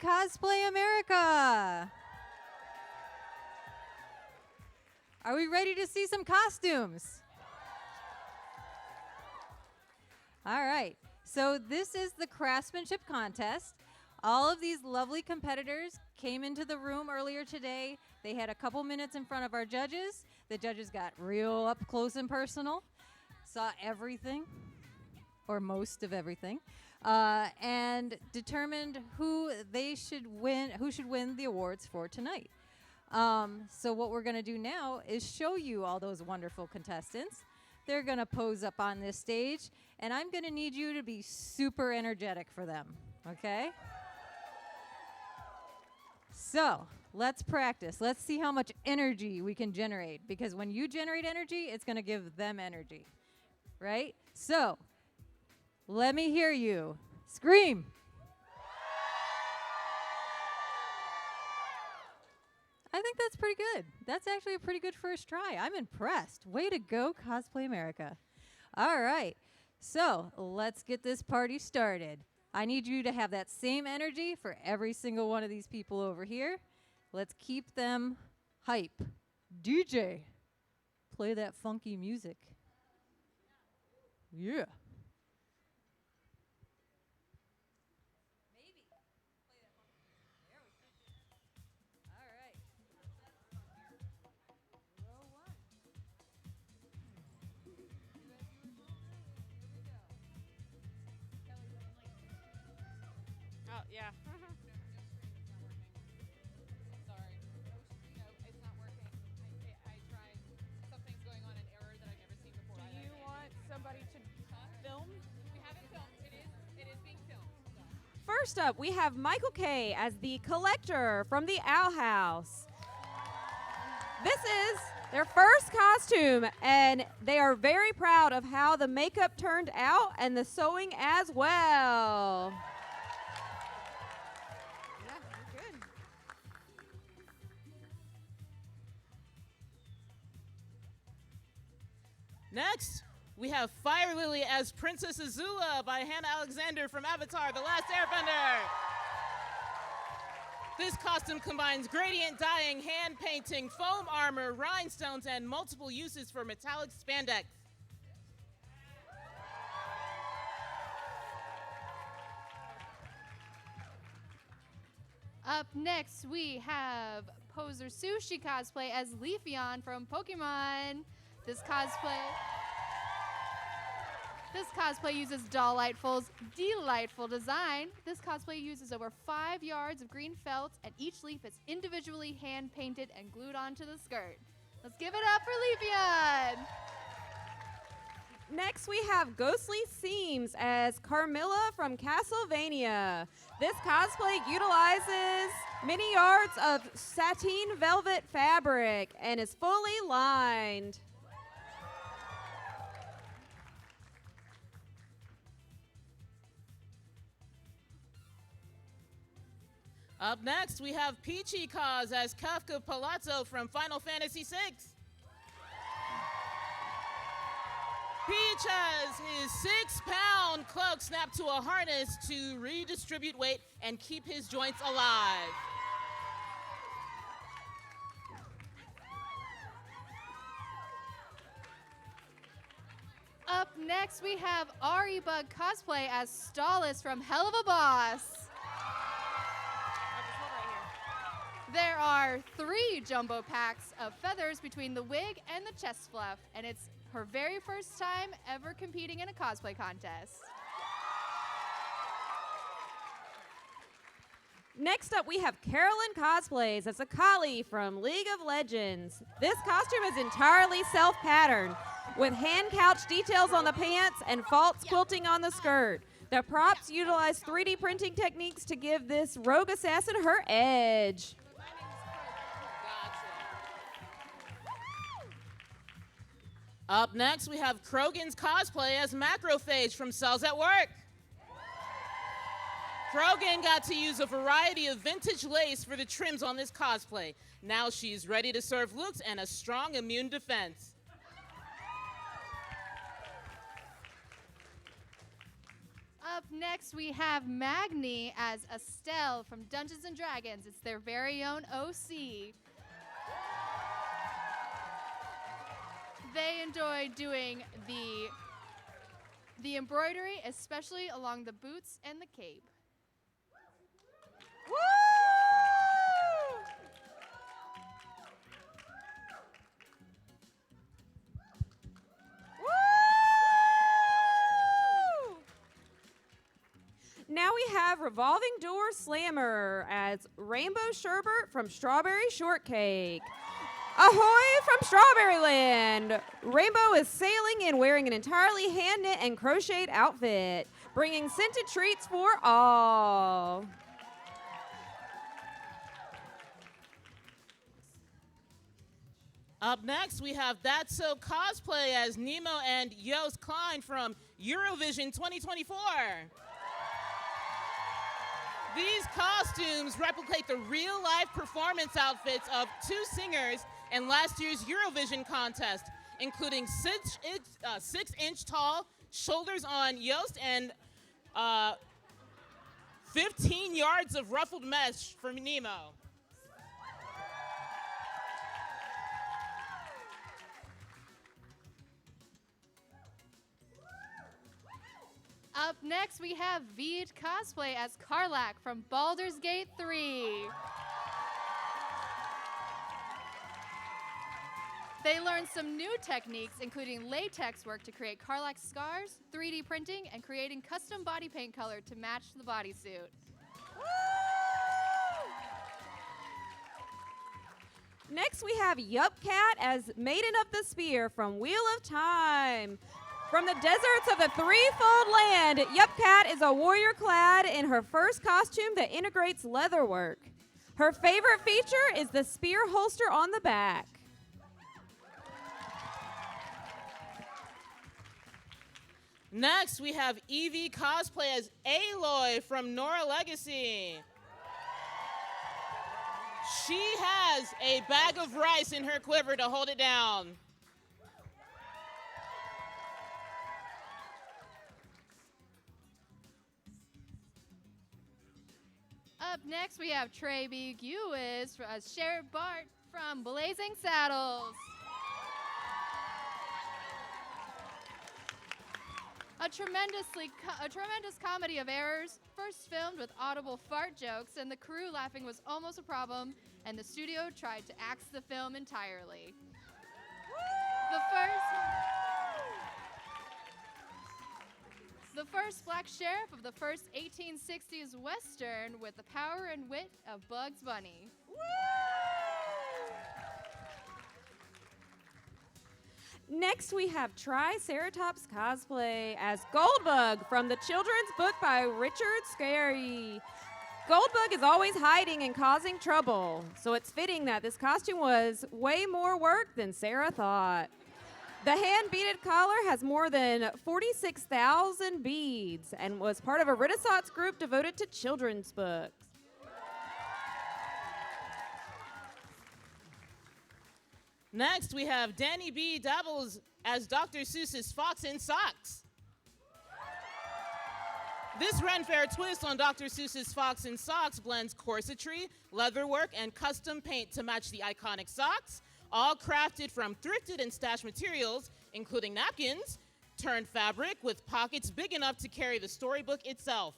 Cosplay America. Are we ready to see some costumes? All right, so this is the Craftsmanship contest. All of these lovely competitors came into the room earlier today. They had a couple minutes in front of our judges. The judges got real up close and personal, saw everything, or most of everything, and determined who should win the awards for tonight. So what we're gonna do now is show you all those wonderful contestants. They're gonna pose up on this stage, and I'm gonna need you to be super energetic for them, okay? So let's practice. Let's see how much energy we can generate, because when you generate energy, it's gonna give them energy, right? So let me hear you. Scream. I think that's pretty good. That's actually a pretty good first try. I'm impressed. Way to go, Cosplay America. All right, so let's get this party started. I need you to have that same energy for every single one of these people over here. Let's keep them hype. DJ, play that funky music. Yeah. Oh, yeah. Sorry. No, it's not working. I tried. Something's going on, an error that I've never seen before. Do you want somebody to film? We haven't filmed. It is being filmed. So. First up, we have Michael K. as the collector from the Owl House. This is their first costume, and they are very proud of how the makeup turned out and the sewing as well. Yeah, you're good. Next, we have Fire Lily as Princess Azula by Hannah Alexander from Avatar: The Last Airbender. This costume combines gradient dyeing, hand painting, foam armor, rhinestones, and multiple uses for metallic spandex. Up next, we have Poser Sushi cosplay as Leafeon from Pokemon. This cosplay uses Dolliteful's delightful design. This cosplay uses over 5 yards of green felt, and each leaf is individually hand-painted and glued onto the skirt. Let's give it up for Leafeon! Next, we have Ghostly Seams as Carmilla from Castlevania. This cosplay utilizes many yards of sateen velvet fabric and is fully lined. Up next, we have Peachy Cause as Kafka Palazzo from Final Fantasy VI. Peach has his 6-pound cloak snapped to a harness to redistribute weight and keep his joints alive. Up next, we have Ari Bug cosplay as Stallis from Hell of a Boss. There are 3 jumbo packs of feathers between the wig and the chest fluff, and it's her very first time ever competing in a cosplay contest. Next up, we have Carolyn Cosplays as Akali from League of Legends. This costume is entirely self-patterned, with hand couch details on the pants and false quilting on the skirt. The props utilize 3D printing techniques to give this rogue assassin her edge. Up next, we have Krogan's cosplay as Macrophage from Cells at Work. Krogan got to use a variety of vintage lace for the trims on this cosplay. Now she's ready to serve looks and a strong immune defense. Up Up next, we have Magni as Estelle from Dungeons & Dragons. It's their very own OC. They enjoy doing the embroidery, especially along the boots and the cape. Woo! Woo! Now we have Revolving Door Slammer as Rainbow Sherbert from Strawberry Shortcake. Ahoy from Strawberry Land! Rainbow is sailing in wearing an entirely hand-knit and crocheted outfit, bringing scented treats for all. Up next, we have That's So Cosplay as Nemo and Yost Klein from Eurovision 2024. These costumes replicate the real-life performance outfits of two singers in last year's Eurovision contest, including 6-inch tall shoulders on Yost and 15 yards of ruffled mesh for Nemo. Up next, we have Veed Cosplay as Karlak from Baldur's Gate 3. They learned some new techniques, including latex work to create Karlak scars, 3D printing, and creating custom body paint color to match the bodysuit. Next, we have Yup Cat as Maiden of the Spear from Wheel of Time. From the deserts of the Threefold Land, Yup Cat is a warrior clad in her first costume that integrates leatherwork. Her favorite feature is the spear holster on the back. Next, we have Evie Cosplay as Aloy from Nora Legacy. She has a bag of rice in her quiver to hold it down. Up next, we have Trey B. Gewis as Sheriff Bart from Blazing Saddles. A tremendous comedy of errors, first filmed with audible fart jokes, and the crew laughing was almost a problem, and the studio tried to axe the film entirely. The first black sheriff of the first 1860s Western with the power and wit of Bugs Bunny. Next, we have Triceratops Cosplay as Goldbug from the children's book by Richard Scarry. Goldbug is always hiding and causing trouble, so it's fitting that this costume was way more work than Sarah thought. The hand-beaded collar has more than 46,000 beads and was part of a Renaissance group devoted to children's books. Next, we have Danny B. Dabbles as Dr. Seuss's Fox in Socks. This Ren Fair twist on Dr. Seuss's Fox in Socks blends corsetry, leatherwork, and custom paint to match the iconic socks, all crafted from thrifted and stashed materials, including napkins, turned fabric with pockets big enough to carry the storybook itself.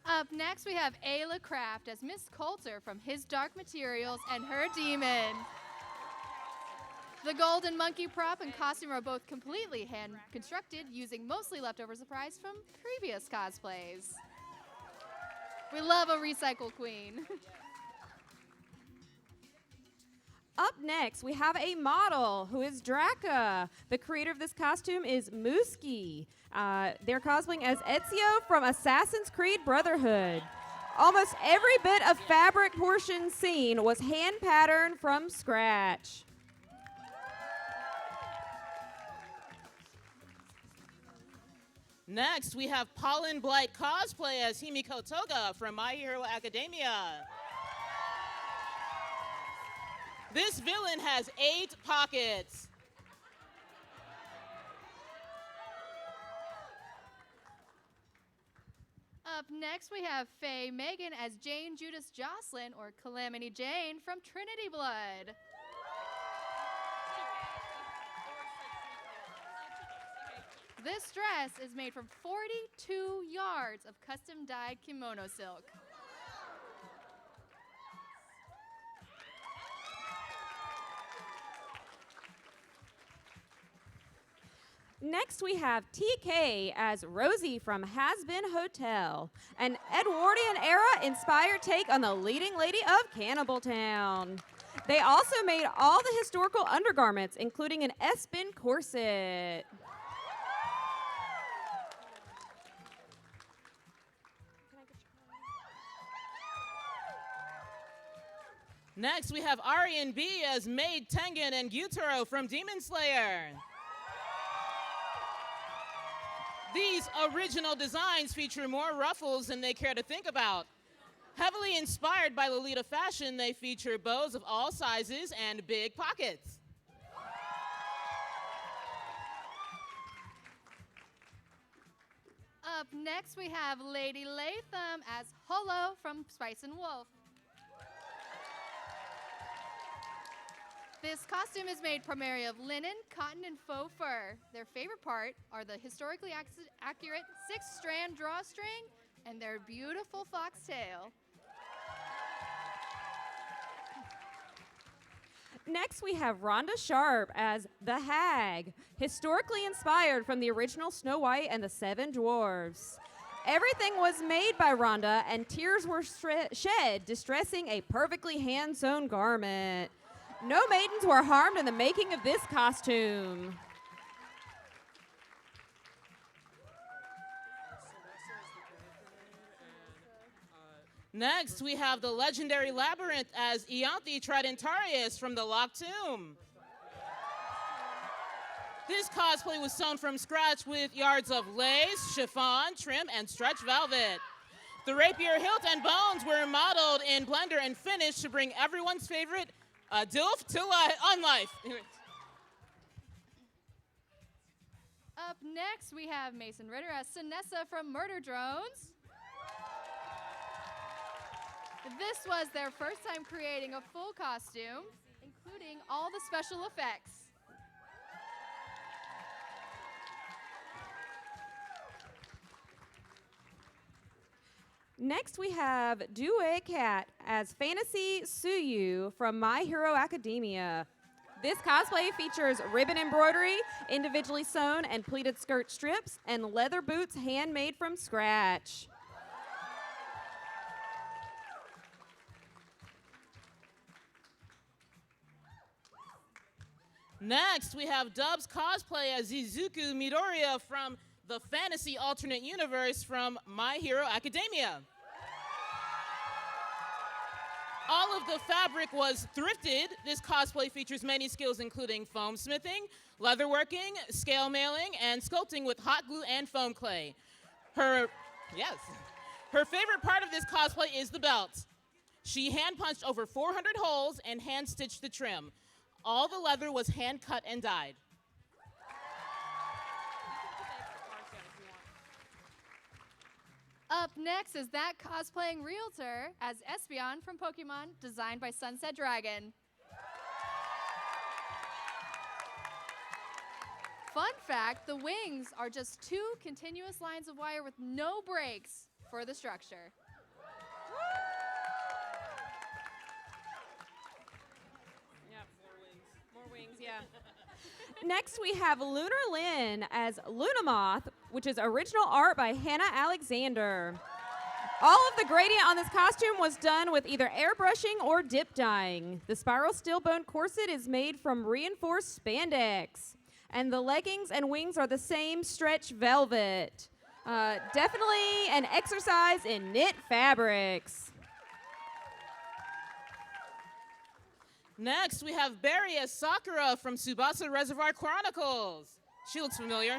Up next, we have Ayla Craft as Miss Coulter from His Dark Materials and Her Demon. The golden monkey prop and costume are both completely hand-constructed using mostly leftover supplies from previous cosplays. We love a recycle queen. Up next, we have a model who is Draka. The creator of this costume is Mooski. They're cosplaying as Ezio from Assassin's Creed Brotherhood. Almost every bit of fabric portion seen was hand patterned from scratch. Next, we have Pollen Blight Cosplay as Himiko Toga from My Hero Academia. This villain has 8 pockets. next, we have Faye Megan as Jane Judas Jocelyn, or Calamity Jane from Trinity Blood. This dress is made from 42 yards of custom dyed kimono silk. Next, we have TK as Rosie from Has Been Hotel, an Edwardian era inspired take on the leading lady of Cannibal Town. They also made all the historical undergarments, including an Espen corset. Next, we have Aryan B as Maid Tengen and Gyutaro from Demon Slayer. These original designs feature more ruffles than they care to think about. Heavily inspired by Lolita fashion, they feature bows of all sizes and big pockets. Up next, we have Lady Latham as Holo from Spice and Wolf. This costume is made primarily of linen, cotton, and faux fur. Their favorite part are the historically accurate 6-strand drawstring and their beautiful foxtail. Next, we have Rhonda Sharp as the Hag, historically inspired from the original Snow White and the Seven Dwarfs. Everything was made by Rhonda, and tears were shed, distressing a perfectly hand-sewn garment. No maidens were harmed in the making of this costume. Next, we have the legendary Labyrinth as Ianthe Tridentarius from the Locked Tomb. This cosplay was sewn from scratch with yards of lace, chiffon, trim, and stretch velvet. The rapier hilt and bones were modeled in Blender and finished to bring everyone's favorite DILF to life. Up next, we have Mason Ritter as Sinessa from Murder Drones. This was their first time creating a full costume, including all the special effects. Next, we have Due Cat as Fantasy Suyu from My Hero Academia. This cosplay features ribbon embroidery, individually sewn and pleated skirt strips, and leather boots handmade from scratch. Next, we have Dub's cosplay as Izuku Midoriya from the fantasy alternate universe from My Hero Academia. All of the fabric was thrifted. This cosplay features many skills including foam smithing, leatherworking, scale mailing, and sculpting with hot glue and foam clay. Her favorite part of this cosplay is the belt. She hand punched over 400 holes and hand stitched the trim. All the leather was hand cut and dyed. Up next is that cosplaying realtor as Espeon from Pokemon, designed by Sunset Dragon. Fun fact, the wings are just 2 continuous lines of wire with no breaks for the structure. Next, we have Lunar Lynn as Lunamoth, which is original art by Hannah Alexander. All of the gradient on this costume was done with either airbrushing or dip dyeing. The spiral steel bone corset is made from reinforced spandex. And the leggings and wings are the same stretch velvet. Definitely an exercise in knit fabrics. Next, we have Barry as Sakura from Tsubasa Reservoir Chronicles. She looks familiar.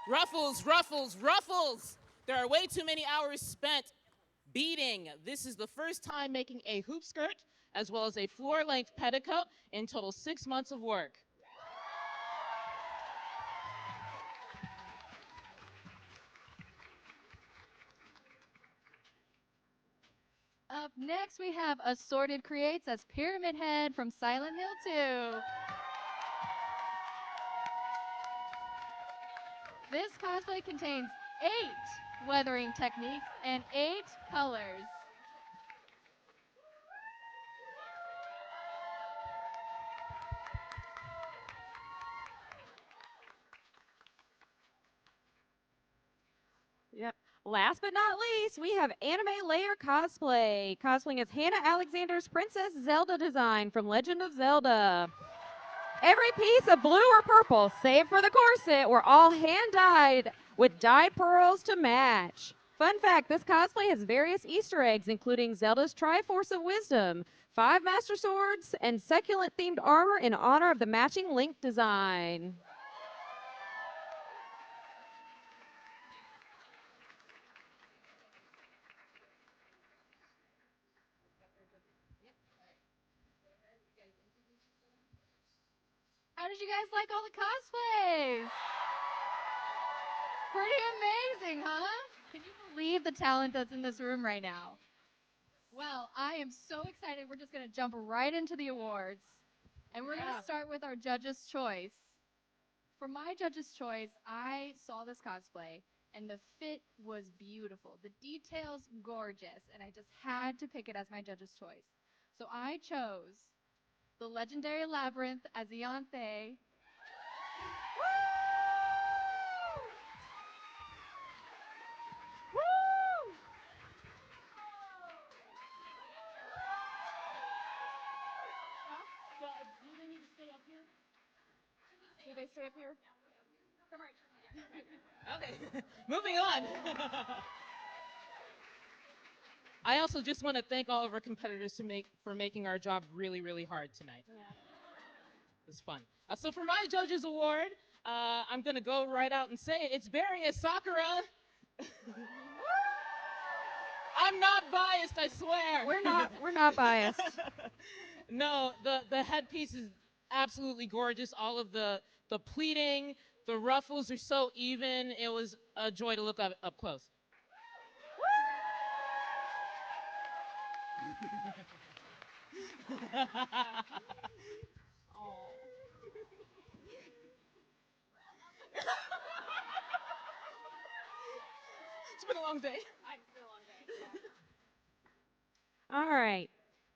Ruffles, ruffles, ruffles. There are way too many hours spent beading. This is the first time making a hoop skirt as well as a floor-length petticoat, in total 6 months of work. Up next, we have Assorted Creates as Pyramid Head from Silent Hill 2. This cosplay contains 8 weathering techniques and 8 colors. Yep. Last but not least, we have Anime Layer Cosplay, cosplaying as Hannah Alexander's Princess Zelda design from Legend of Zelda. Every piece of blue or purple, save for the corset, were all hand-dyed with dyed pearls to match. Fun fact, this cosplay has various Easter eggs, including Zelda's Triforce of Wisdom, 5 Master Swords, and succulent-themed armor in honor of the matching Link design. How did you guys like all the cosplays? Pretty amazing, huh? Can you believe the talent that's in this room right now? Well, I am so excited. We're just going to jump right into the awards. And we're going to start with our judge's choice. For my judge's choice, I saw this cosplay, and the fit was beautiful. The details, gorgeous. And I just had to pick it as my judge's choice. So I chose the legendary Labyrinth as Ianthe. Do they stay up here? Okay, moving on. I also just want to thank all of our competitors for making our job really, really hard tonight. Yeah. It was fun. So for my judges award, I'm going to go right out and say it. It's Barry as Sakura. I'm not biased, I swear. We're not biased. No, the headpiece is absolutely gorgeous. All of the pleating, the ruffles are so even. It was a joy to look up close. It's been a long day. All right.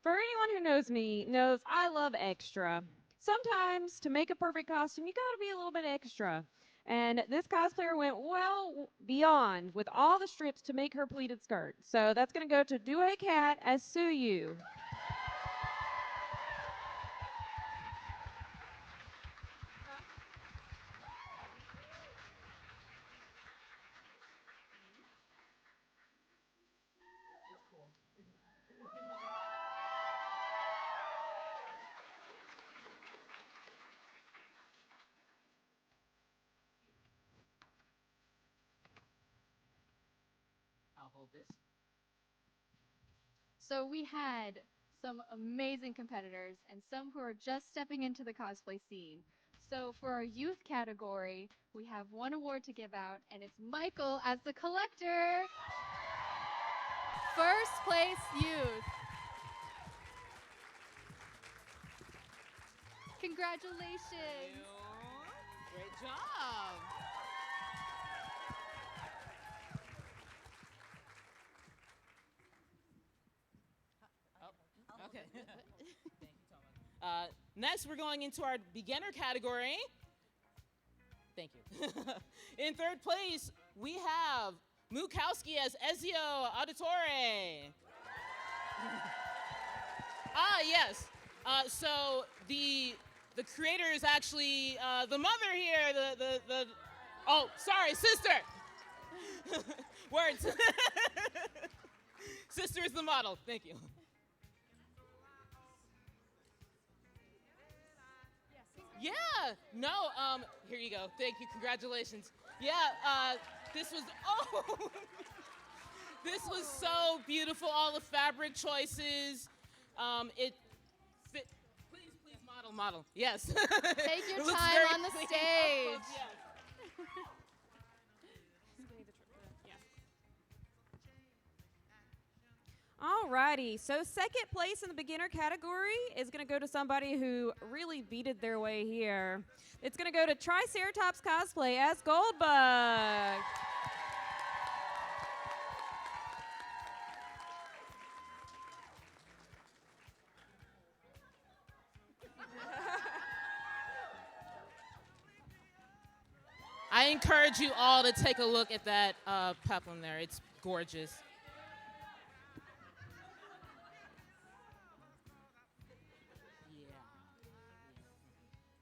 For anyone who knows me, knows I love extra. Sometimes to make a perfect costume, you gotta be a little bit extra. And this cosplayer went well beyond with all the strips to make her pleated skirt. So that's gonna go to Due Cat as Suyu. I'll hold this. So we had some amazing competitors and some who are just stepping into the cosplay scene. So for our youth category, we have one award to give out, and it's Michael as the collector. First place youth. Congratulations. Great job. Okay. Thank you, Thomas. Next, we're going into our beginner category. Thank you. In third place, we have Mukowski as Ezio Auditore. Yes. So the creator is actually the mother here. Oh, sorry, sister. Words. Sister is the model. Thank you. Yeah, no, here you go. Thank you, congratulations. Yeah, this was so beautiful, all the fabric choices. It fit, please, model, yes. Take your It looks time very on the clean. stage. Yes. All Alrighty, so second place in the beginner category is going to go to somebody who really beated their way here. It's going to go to Triceratops Cosplay as Goldbug. I encourage you all to take a look at that peplum there. It's gorgeous.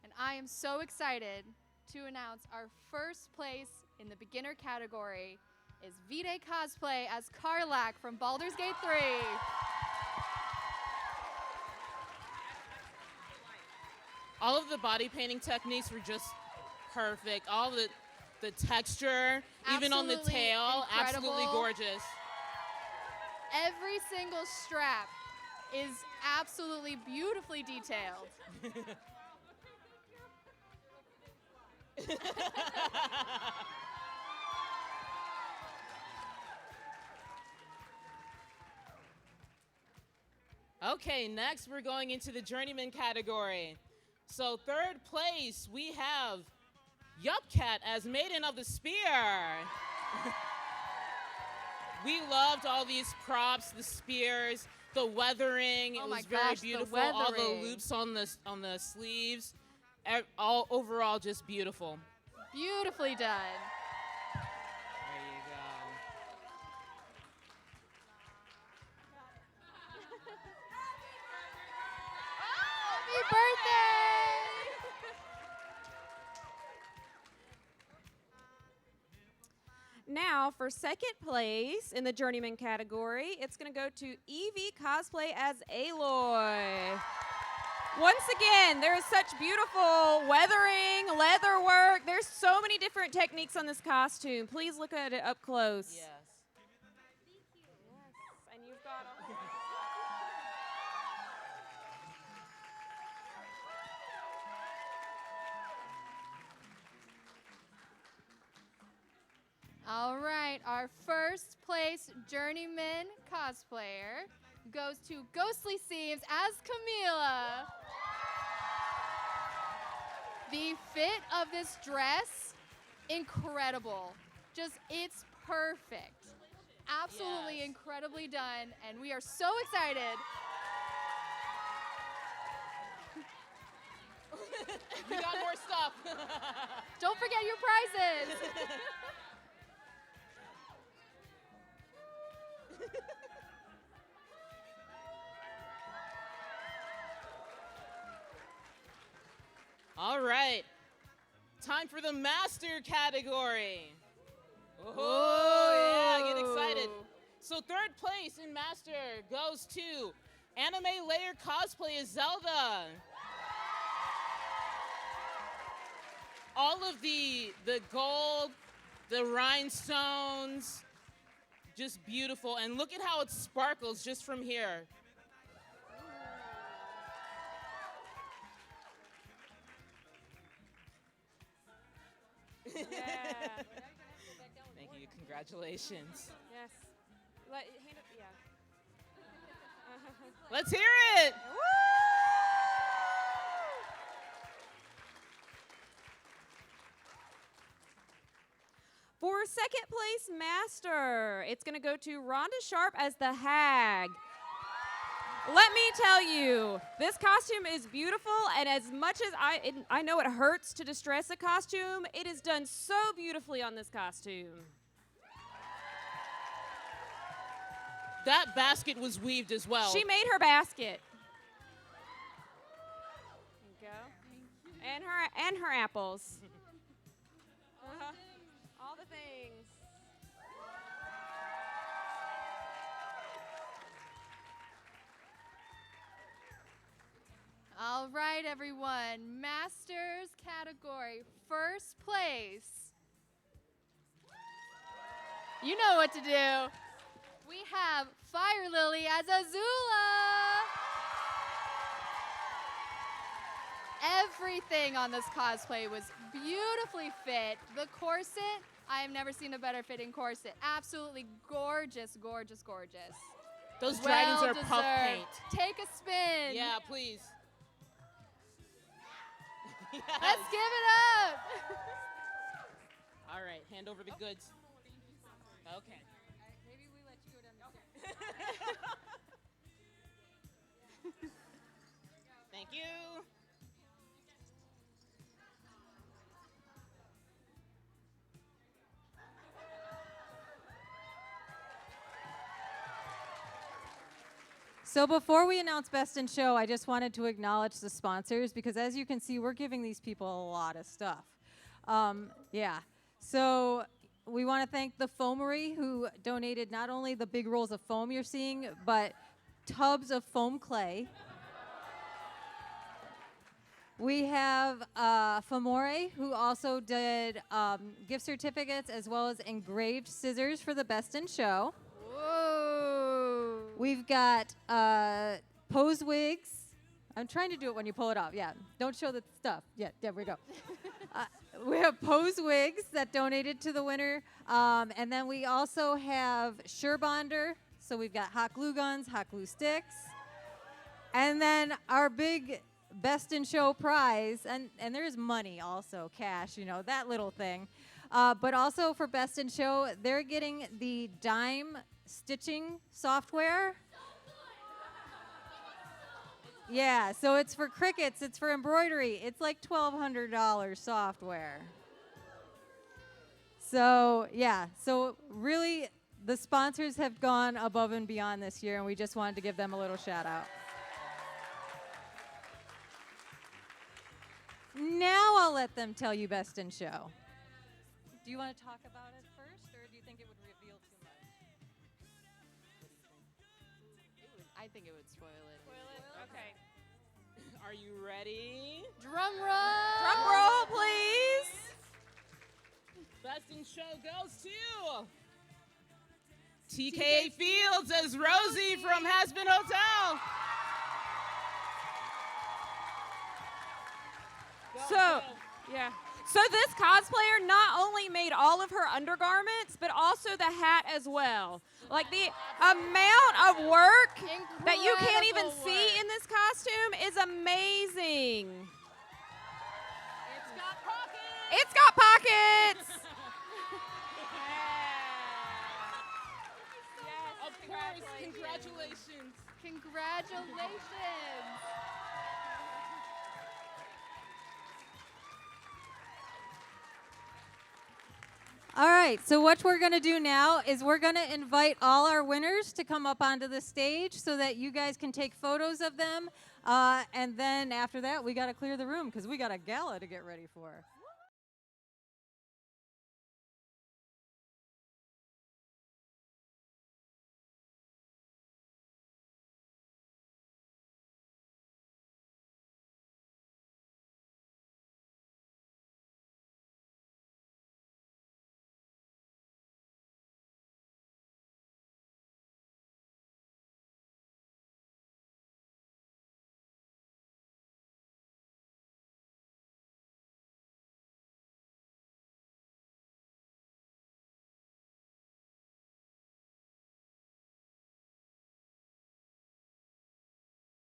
And I am so excited to announce our first place in the beginner category is V-Day Cosplay as Karlak from Baldur's Gate 3. All of the body painting techniques were just perfect. All the texture, even on the Absolutely tail, absolutely incredible. gorgeous. Every single strap is absolutely beautifully detailed. Okay, next we're going into the journeyman category. So third place, we have Yupcat as Maiden of the Spear. We loved all these props, the spears, the weathering. Oh It my was very gosh, the beautiful. All the weathering. loops on the sleeves. All overall just beautiful. Beautifully done. There you go. Happy birthday! Now, for second place in the journeyman category, it's going to go to Evie Cosplay as Aloy. Once again, there is such beautiful weathering, leather work. There's so many different techniques on this costume. Please look at it up close. Yes. And you've got a All right, our first place journeyman cosplayer goes to Ghostly Seams as Camila. The fit of this dress, incredible. Just, it's perfect. Absolutely Yes. incredibly done, and we are so excited. You got more stuff. Don't forget your prizes. All right. Time for the master category. Oh, yeah, get excited. So third place in master goes to Anime Layer Cosplay as Zelda. All of the gold, the rhinestones, just beautiful. And look at how it sparkles just from here. Yeah. Thank you. Congratulations. Yes. Hand it, yeah. Let's hear it. For second place master, it's going to go to Rhonda Sharp as the Hag. Let me tell you, this costume is beautiful, and as much as I know it hurts to distress a costume, it is done so beautifully on this costume. That basket was weaved as well. She made her basket. There you go. And her apples. All the things. All right, everyone. Masters category, first place. You know what to do. We have Fire Lily as Azula. Everything on this cosplay was beautifully fit. The corset, I have never seen a better fitting corset. Absolutely gorgeous, gorgeous, gorgeous. Those dragons Well are puff deserved. paint. Take a spin. Yeah, please. Yes. Let's give it up. All right, hand over the goods. Okay. Maybe we let you go down the Thank you. So before we announce Best in Show, I just wanted to acknowledge the sponsors because as you can see, we're giving these people a lot of stuff. Yeah. So we want to thank the Foamery who donated not only the big rolls of foam you're seeing, but tubs of foam clay. We have Famore, who also did gift certificates as well as engraved scissors for the Best in Show. Whoa. We've got Pose Wigs. I'm trying to do it when you pull it off. Yeah, don't show the stuff. Yeah, there we go. We have Pose Wigs that donated to the winner. And then we also have Surebonder. So we've got hot glue guns, hot glue sticks. And then our big Best in Show prize, and there's money also, cash, you know, that little thing. But also for Best in Show, they're getting the dime stitching software. Yeah, so it's for crickets, it's for embroidery. It's like $1,200 software. So, yeah, so really the sponsors have gone above and beyond this year, and we just wanted to give them a little shout out. Now I'll let them tell you Best in Show. Do you want to talk about it first, or do you think it would reveal too much? I think it would spoil it. Okay. Are you ready? Drum roll. Drum roll, please. Best in Show goes to TK Fields as Rosie from Hasbin Hotel. So, yeah. So this cosplayer not only made all of her undergarments, but also the hat as well. Like the amount of work that you can't even Incredible see work. in this costume is amazing. It's got pockets. It's got pockets. Of course, congratulations. Congratulations. All right, so what we're going to do now is we're going to invite all our winners to come up onto the stage so that you guys can take photos of them. And then after that, we got to clear the room because we got a gala to get ready for.